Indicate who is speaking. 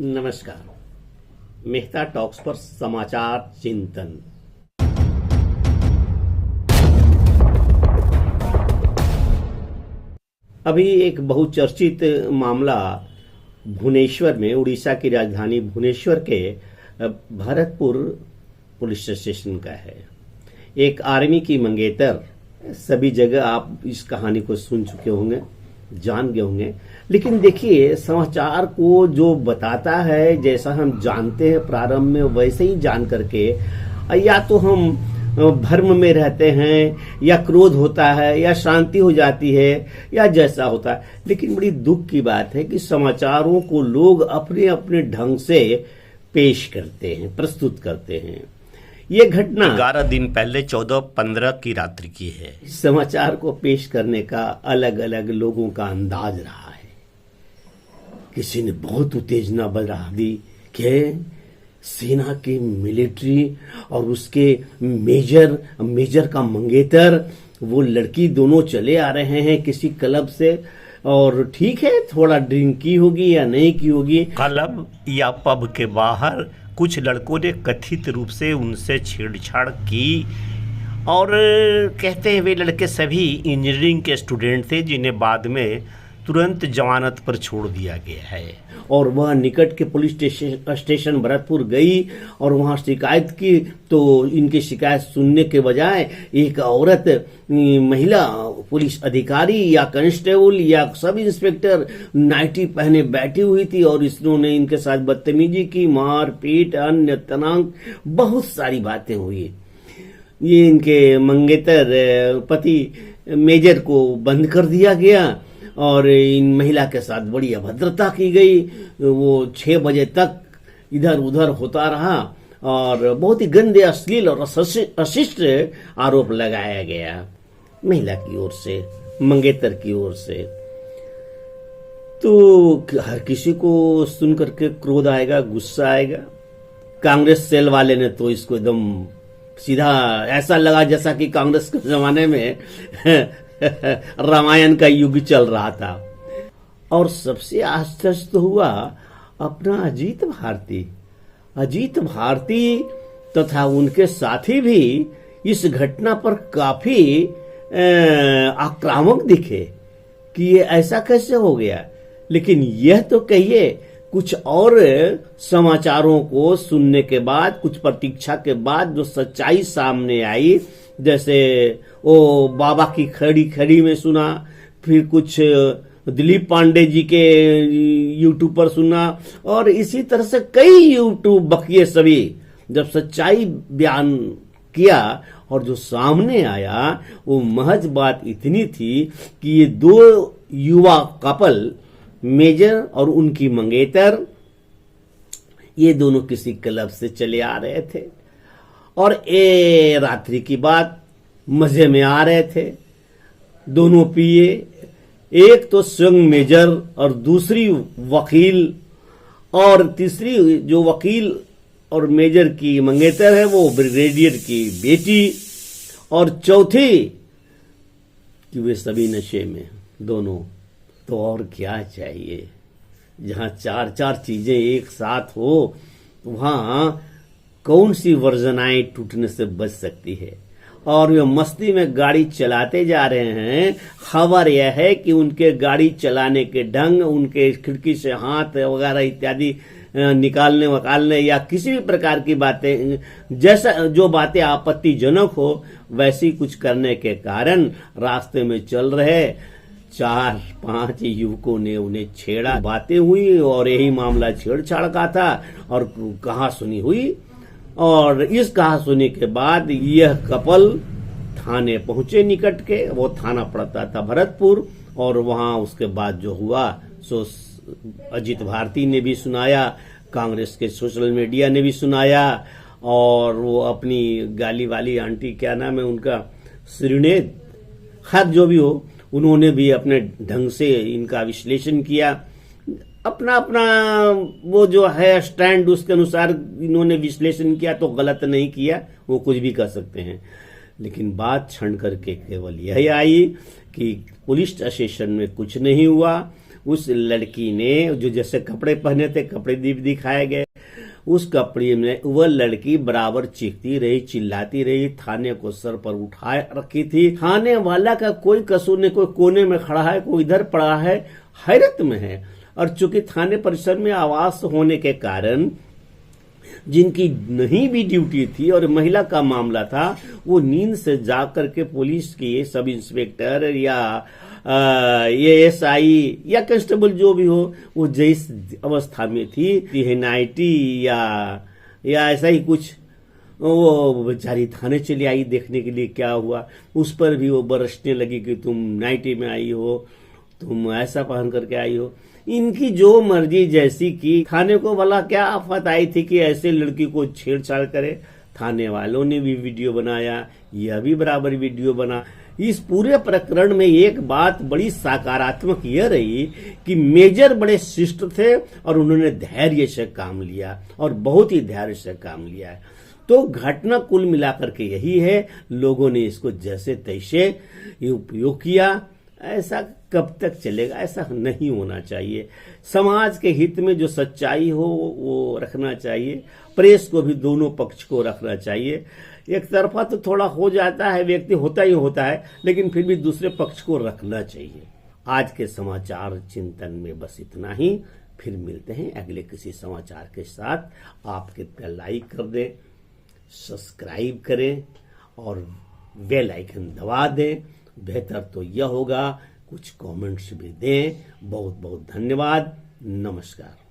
Speaker 1: नमस्कार। मेहता टॉक्स पर समाचार चिंतन। अभी एक बहुचर्चित मामला भुवनेश्वर में, उड़ीसा की राजधानी भुवनेश्वर के भरतपुर पुलिस स्टेशन का है। एक आर्मी की मंगेतर, सभी जगह आप इस कहानी को सुन चुके होंगे, जान गए होंगे, लेकिन देखिए समाचार को जो बताता है, जैसा हम जानते हैं प्रारंभ में, वैसे ही जान करके या तो हम भ्रम में रहते हैं, या क्रोध होता है, या शांति हो जाती है, या जैसा होता है। लेकिन बड़ी दुख की बात है कि समाचारों को लोग अपने अपने ढंग से पेश करते हैं, प्रस्तुत करते हैं। ये घटना
Speaker 2: 11 दिन पहले 14-15 की रात्रि की है।
Speaker 1: समाचार को पेश करने का अलग अलग लोगों का अंदाज रहा है। किसी ने बहुत उत्तेजना बढ़ा दी कि सेना के मिलिट्री और उसके मेजर का मंगेतर, वो लड़की दोनों चले आ रहे हैं किसी क्लब से, और ठीक है थोड़ा ड्रिंक की होगी या नहीं की होगी।
Speaker 2: क्लब या पब के बाहर कुछ लड़कों ने कथित रूप से उनसे छेड़छाड़ की, और कहते हैं वे लड़के सभी इंजीनियरिंग के स्टूडेंट थे, जिन्हें बाद में तुरंत जमानत पर छोड़ दिया गया है।
Speaker 1: और वह निकट के पुलिस स्टेशन भरतपुर गई और वहां शिकायत की, तो इनकी शिकायत सुनने के बजाय एक औरत, महिला पुलिस अधिकारी या कांस्टेबल या सब इंस्पेक्टर नाइटी पहने बैठी हुई थी, और इन्होंने इनके साथ बदतमीजी की, मार पीट, अन्य तनाव, बहुत सारी बातें हुई। ये इनके मंगेतर पति मेजर को बंद कर दिया गया और इन महिला के साथ बड़ी अभद्रता की गई। वो 6 बजे तक इधर उधर होता रहा और बहुत ही गंदे, अश्लील और अशिष्ट आरोप लगाया गया महिला की ओर से, मंगेतर की ओर से। तो हर किसी को सुन करके क्रोध आएगा, गुस्सा आएगा। कांग्रेस सेल वाले ने तो इसको एकदम सीधा, ऐसा लगा जैसा कि कांग्रेस के जमाने में रामायण का युग चल रहा था। और सबसे आश्चर्य तो हुआ अपना अजीत भारती तथा उनके साथी भी इस घटना पर काफी आक्रामक दिखे कि ये ऐसा कैसे हो गया। लेकिन यह तो कहिए, कुछ और समाचारों को सुनने के बाद, कुछ प्रतीक्षा के बाद जो सच्चाई सामने आई, जैसे वो बाबा की खड़ी में सुना, फिर कुछ दिलीप पांडे जी के यूट्यूब पर सुना, और इसी तरह से कई यूट्यूब बकिए सभी जब सच्चाई बयान किया, और जो सामने आया वो महज बात इतनी थी कि ये 2 युवा कपल, मेजर और उनकी मंगेतर, ये दोनों किसी क्लब से चले आ रहे थे और रात्रि की बात, मजे में आ रहे थे। दोनों पिए, एक तो स्वयं मेजर और दूसरी वकील, और तीसरी जो वकील और मेजर की मंगेतर है वो ब्रिगेडियर की बेटी, और चौथी कि वे सभी नशे में दोनों। तो और क्या चाहिए? जहां 4 चीजें एक साथ हो, वहां कौन सी वर्जनाएं टूटने से बच सकती है। और वे मस्ती में गाड़ी चलाते जा रहे हैं। खबर यह है कि उनके गाड़ी चलाने के ढंग, उनके खिड़की से हाथ वगैरह इत्यादि निकालने वकालने या किसी भी प्रकार की बातें, जैसा जो बातें आपत्तिजनक हो, वैसी कुछ करने के कारण रास्ते में चल रहे 4-5 युवकों ने उन्हें छेड़ा। बातें हुई और यही मामला छेड़छाड़ का था, और कहा सुनी हुई। और इस कहा सुनी के बाद यह कपल थाने पहुंचे निकट के, वो थाना पड़ता था भरतपुर, और वहां उसके बाद जो हुआ सो अजीत भारती ने भी सुनाया, कांग्रेस के सोशल मीडिया ने भी सुनाया, और वो अपनी गाली वाली आंटी, क्या नाम है उनका, श्रीनेद, खैर जो भी हो, उन्होंने भी अपने ढंग से इनका विश्लेषण किया, अपना वो जो है स्टैंड, उसके अनुसार इन्होंने विश्लेषण किया। तो गलत नहीं किया, वो कुछ भी कर सकते हैं। लेकिन बात छण करके केवल यही आई कि पुलिस स्टेशन में कुछ नहीं हुआ, उस लड़की ने जो जैसे कपड़े पहने थे, कपड़े दिखाए गए, उस कपड़े में वह लड़की बराबर चीखती रही, चिल्लाती रही, थाने को सर पर उठाए रखी थी। थाने वाला का कोई कसूर नहीं, कोई कोने में खड़ा है, कोई इधर पड़ा है, हैरत में है। और चूंकि थाने परिसर में आवास होने के कारण जिनकी नहीं भी ड्यूटी थी और महिला का मामला था, वो नींद से जाग करके पुलिस के सब इंस्पेक्टर या एएसआई या कांस्टेबल जो भी हो, वो जिस अवस्था में थी, नाइटी या ऐसा ही कुछ, वो बेचारी थाने चली आई देखने के लिए क्या हुआ। उस पर भी वो बरसने लगी कि तुम नाइटी में आई हो, तुम ऐसा पहन करके आई हो। इनकी जो मर्जी जैसी की, थाने को भला क्या आफत आई थी कि ऐसे लड़की को छेड़छाड़ करे। थाने वालों ने भी वीडियो बनाया, यह भी बराबर वीडियो बना। इस पूरे प्रकरण में एक बात बड़ी सकारात्मक यह रही कि मेजर बड़े शिष्ट थे और उन्होंने धैर्य से काम लिया और बहुत ही धैर्य से काम लिया है। तो घटना कुल मिलाकर के यही है, लोगों ने इसको जैसे तैसे उपयोग किया। ऐसा कब तक चलेगा? ऐसा नहीं होना चाहिए। समाज के हित में जो सच्चाई हो वो रखना चाहिए। प्रेस को भी दोनों पक्ष को रखना चाहिए। एक तरफा तो थोड़ा हो जाता है, व्यक्ति होता ही होता है, लेकिन फिर भी दूसरे पक्ष को रखना चाहिए। आज के समाचार चिंतन में बस इतना ही। फिर मिलते हैं अगले किसी समाचार के साथ। आप कृपया लाइक कर दें, सब्सक्राइब करें और बेल आइकन दबा दें। बेहतर तो यह होगा कुछ कमेंट्स भी दें। बहुत बहुत धन्यवाद। नमस्कार।